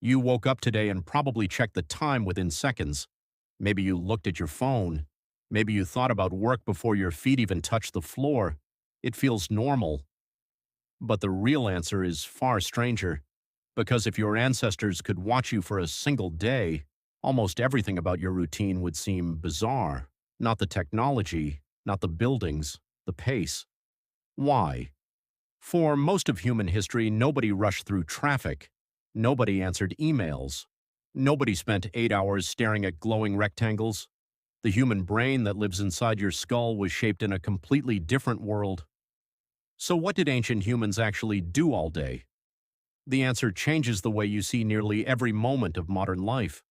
You woke up today and probably checked the time within seconds. Maybe you looked at your phone. Maybe you thought about work before your feet even touched the floor. It feels normal. But the real answer is far stranger. Because if your ancestors could watch you for a single day, almost everything about your routine would seem bizarre. Not the technology, not the buildings, the pace. Why? For most of human history, nobody rushed through traffic. Nobody answered emails. Nobody spent 8 hours staring at glowing rectangles. The human brain that lives inside your skull was shaped in a completely different world. So what did ancient humans actually do all day? The answer changes the way you see nearly every moment of modern life.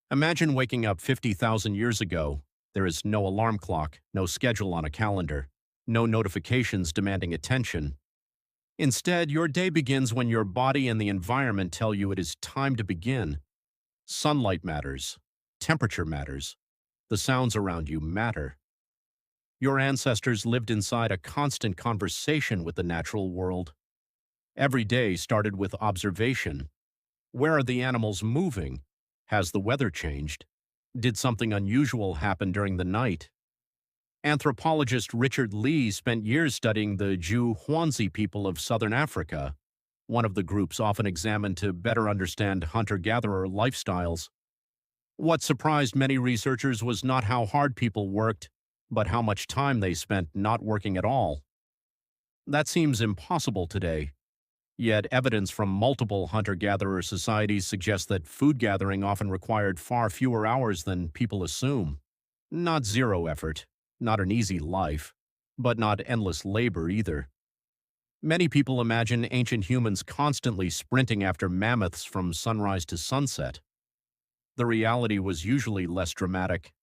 Imagine waking up 50,000 years ago. There is no alarm clock, no schedule on a calendar, no notifications demanding attention. Instead, your day begins when your body and the environment tell you it is time to begin. Sunlight matters. Temperature matters. The sounds around you matter. Your ancestors lived inside a constant conversation with the natural world. Every day started with observation. Where are the animals moving? Has the weather changed? Did something unusual happen during the night? Anthropologist Richard Lee spent years studying the Ju-Hwanzi people of southern Africa, one of the groups often examined to better understand hunter-gatherer lifestyles. What surprised many researchers was not how hard people worked, but how much time they spent not working at all. That seems impossible today. Yet evidence from multiple hunter-gatherer societies suggests that food gathering often required far fewer hours than people assume. Not zero effort, not an easy life, but not endless labor either. Many people imagine ancient humans constantly sprinting after mammoths from sunrise to sunset. The reality was usually less dramatic.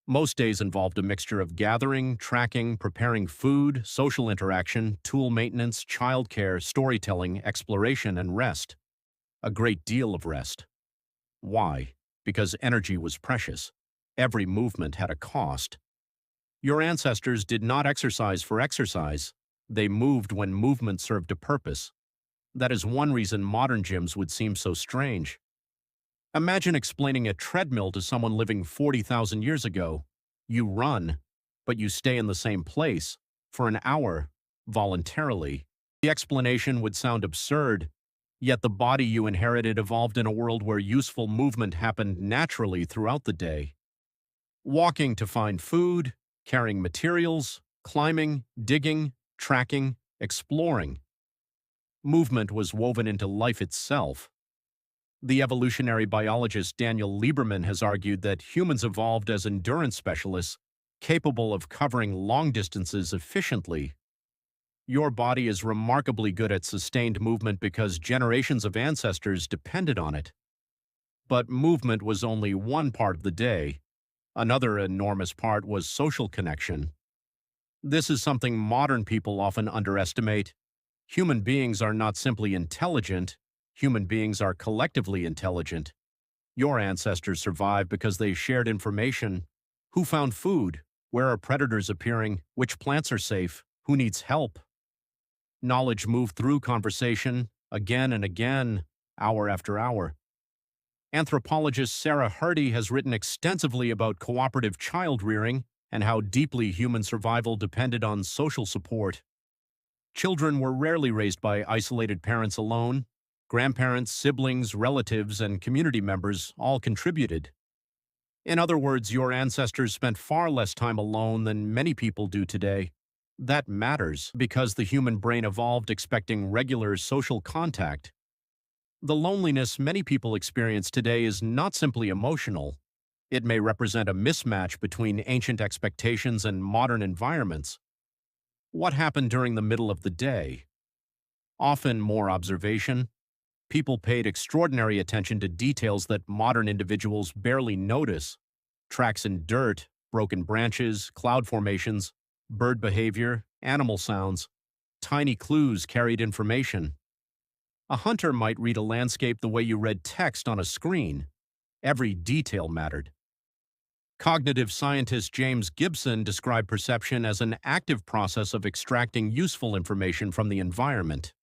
Most days involved a mixture of gathering, tracking, preparing food, social interaction, tool maintenance, childcare, storytelling, exploration, and rest. A great deal of rest. Why? Because energy was precious. Every movement had a cost. Your ancestors did not exercise for exercise. They moved when movement served a purpose. That is one reason modern gyms would seem so strange. Imagine explaining a treadmill to someone living 40,000 years ago. You run, but you stay in the same place for an hour, voluntarily. The explanation would sound absurd, yet the body you inherited evolved in a world where useful movement happened naturally throughout the day. Walking to find food, carrying materials, climbing, digging, tracking, exploring. Movement was woven into life itself. The evolutionary biologist Daniel Lieberman has argued that humans evolved as endurance specialists capable of covering long distances efficiently. Your body is remarkably good at sustained movement because generations of ancestors depended on it. But movement was only one part of the day. Another enormous part was social connection. This is something modern people often underestimate. Human beings are not simply intelligent. Human beings are collectively intelligent. Your ancestors survived because they shared information. Who found food? Where are predators appearing? Which plants are safe? Who needs help? Knowledge moved through conversation, again and again, hour after hour. Anthropologist Sarah Hardy has written extensively about cooperative child rearing and how deeply human survival depended on social support. Children were rarely raised by isolated parents alone. Grandparents, siblings, relatives, and community members all contributed. In other words, your ancestors spent far less time alone than many people do today. That matters because the human brain evolved expecting regular social contact. The loneliness many people experience today is not simply emotional. It may represent a mismatch between ancient expectations and modern environments. What happened during the middle of the day? Often more observation. People paid extraordinary attention to details that modern individuals barely notice. Tracks in dirt, broken branches, cloud formations, bird behavior, animal sounds. Tiny clues carried information. A hunter might read a landscape the way you read text on a screen. Every detail mattered. Cognitive scientist James Gibson described perception as an active process of extracting useful information from the environment.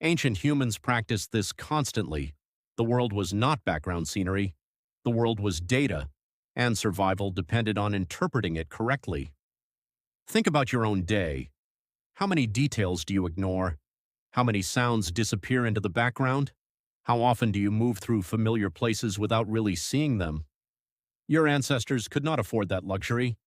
Ancient humans practiced this constantly. The world was not background scenery. The world was data, and survival depended on interpreting it correctly. Think about your own day. How many details do you ignore? How many sounds disappear into the background? How often do you move through familiar places without really seeing them? Your ancestors could not afford that luxury.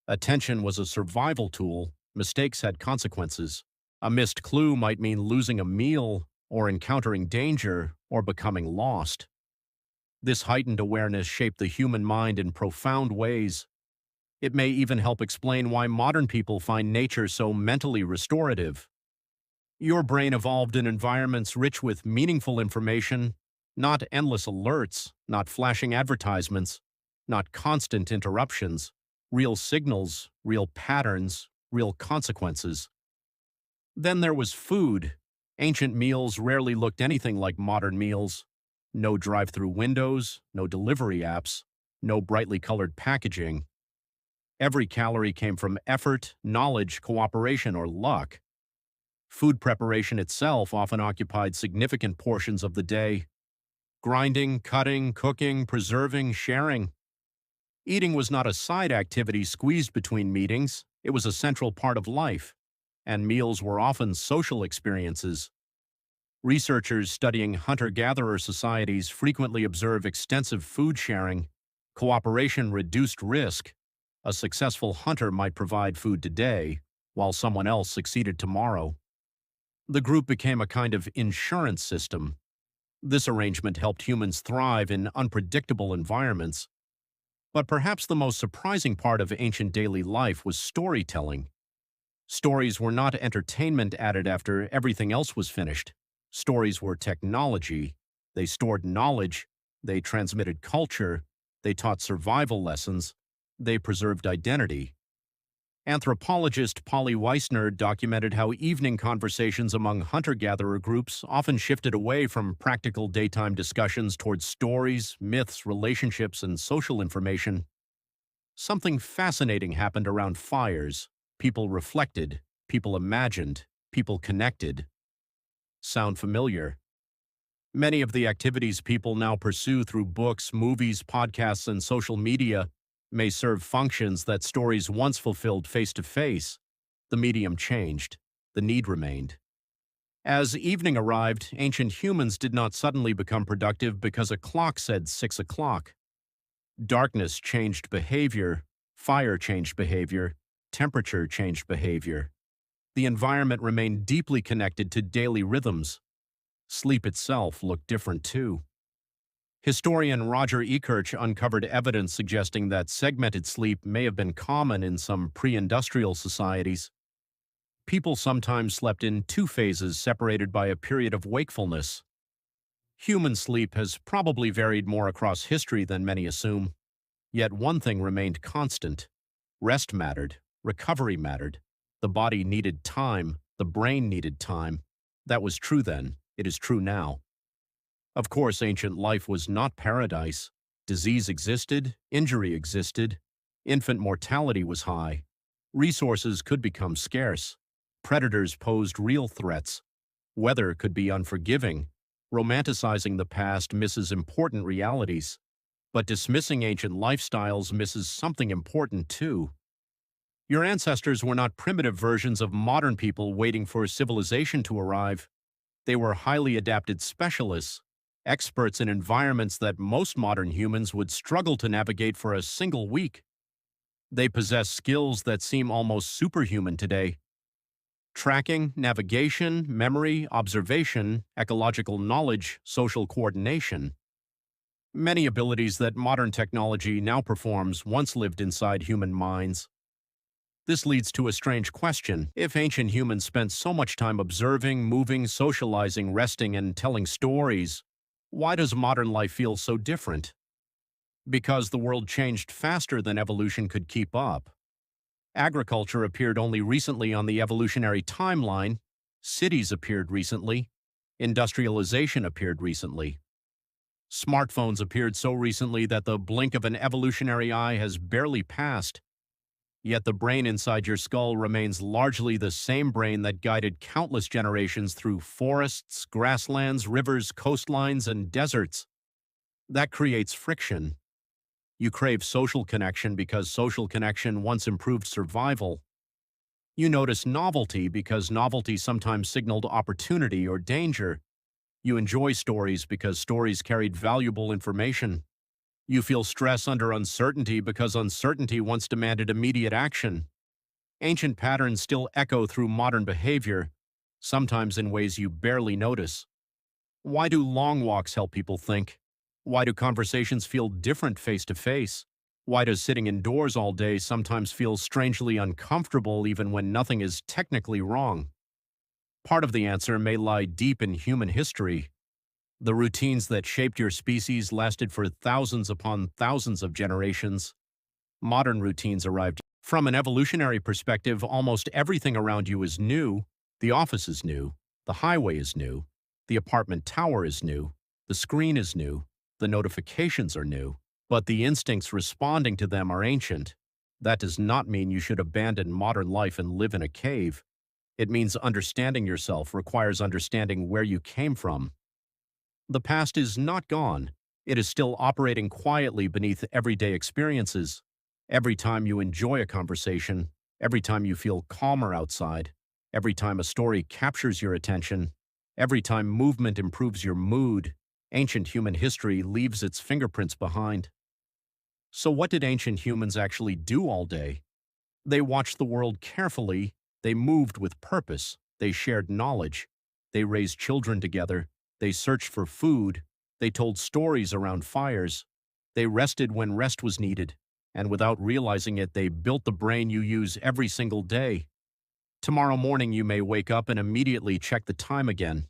Attention was a survival tool. Mistakes had consequences. A missed clue might mean losing a meal, or encountering danger, or becoming lost. This heightened awareness shaped the human mind in profound ways. It may even help explain why modern people find nature so mentally restorative. Your brain evolved in environments rich with meaningful information, not endless alerts, not flashing advertisements, not constant interruptions, real signals, real patterns, real consequences. Then there was food. Ancient meals rarely looked anything like modern meals. No drive-through windows, no delivery apps, no brightly colored packaging. Every calorie came from effort, knowledge, cooperation, or luck. Food preparation itself often occupied significant portions of the day. Grinding, cutting, cooking, preserving, sharing. Eating was not a side activity squeezed between meetings. It was a central part of life, and meals were often social experiences. Researchers studying hunter-gatherer societies frequently observe extensive food sharing. Cooperation reduced risk. A successful hunter might provide food today, while someone else succeeded tomorrow. The group became a kind of insurance system. This arrangement helped humans thrive in unpredictable environments. But perhaps the most surprising part of ancient daily life was storytelling. Stories were not entertainment added after everything else was finished. Stories were technology. They stored knowledge. They transmitted culture. They taught survival lessons. They preserved identity. Anthropologist Polly Weissner documented how evening conversations among hunter-gatherer groups often shifted away from practical daytime discussions towards stories, myths, relationships, and social information. Something fascinating happened around fires. People reflected, people imagined, people connected. Sound familiar? Many of the activities people now pursue through books, movies, podcasts, and social media may serve functions that stories once fulfilled face-to-face. The medium changed. The need remained. As evening arrived, ancient humans did not suddenly become productive because a clock said 6 o'clock. Darkness changed behavior. Fire changed behavior. Temperature changed behavior. The environment remained deeply connected to daily rhythms. Sleep itself looked different too. Historian Roger Ekirch uncovered evidence suggesting that segmented sleep may have been common in some pre-industrial societies. People sometimes slept in two phases separated by a period of wakefulness. Human sleep has probably varied more across history than many assume. Yet one thing remained constant. Rest mattered. Recovery mattered. The body needed time. The brain needed time. That was true then. It is true now. Of course, ancient life was not paradise. Disease existed, injury existed, infant mortality was high. Resources could become scarce. Predators posed real threats. Weather could be unforgiving. Romanticizing the past misses important realities. But dismissing ancient lifestyles misses something important too. Your ancestors were not primitive versions of modern people waiting for civilization to arrive. They were highly adapted specialists, experts in environments that most modern humans would struggle to navigate for a single week. They possess skills that seem almost superhuman today. Tracking, navigation, memory, observation, ecological knowledge, social coordination. Many abilities that modern technology now performs once lived inside human minds. This leads to a strange question. If ancient humans spent so much time observing, moving, socializing, resting, and telling stories, why does modern life feel so different? Because the world changed faster than evolution could keep up. Agriculture appeared only recently on the evolutionary timeline. Cities appeared recently. Industrialization appeared recently. Smartphones appeared so recently that the blink of an evolutionary eye has barely passed. Yet the brain inside your skull remains largely the same brain that guided countless generations through forests, grasslands, rivers, coastlines, and deserts. That creates friction. You crave social connection because social connection once improved survival. You notice novelty because novelty sometimes signaled opportunity or danger. You enjoy stories because stories carried valuable information. You feel stress under uncertainty because uncertainty once demanded immediate action. Ancient patterns still echo through modern behavior, sometimes in ways you barely notice. Why do long walks help people think? Why do conversations feel different face to face? Why does sitting indoors all day sometimes feel strangely uncomfortable even when nothing is technically wrong? Part of the answer may lie deep in human history. The routines that shaped your species lasted for thousands upon thousands of generations. Modern routines arrived. From an evolutionary perspective, almost everything around you is new. The office is new. The highway is new. The apartment tower is new. The screen is new. The notifications are new. But the instincts responding to them are ancient. That does not mean you should abandon modern life and live in a cave. It means understanding yourself requires understanding where you came from. The past is not gone. It is still operating quietly beneath everyday experiences. Every time you enjoy a conversation, every time you feel calmer outside, every time a story captures your attention, every time movement improves your mood, ancient human history leaves its fingerprints behind. So what did ancient humans actually do all day? They watched the world carefully, they moved with purpose, they shared knowledge, they raised children together, they searched for food, they told stories around fires, they rested when rest was needed, and without realizing it, they built the brain you use every single day. Tomorrow morning you may wake up and immediately check the time again.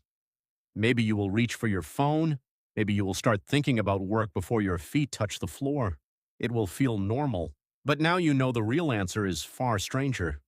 Maybe you will reach for your phone, maybe you will start thinking about work before your feet touch the floor. It will feel normal. But now you know the real answer is far stranger.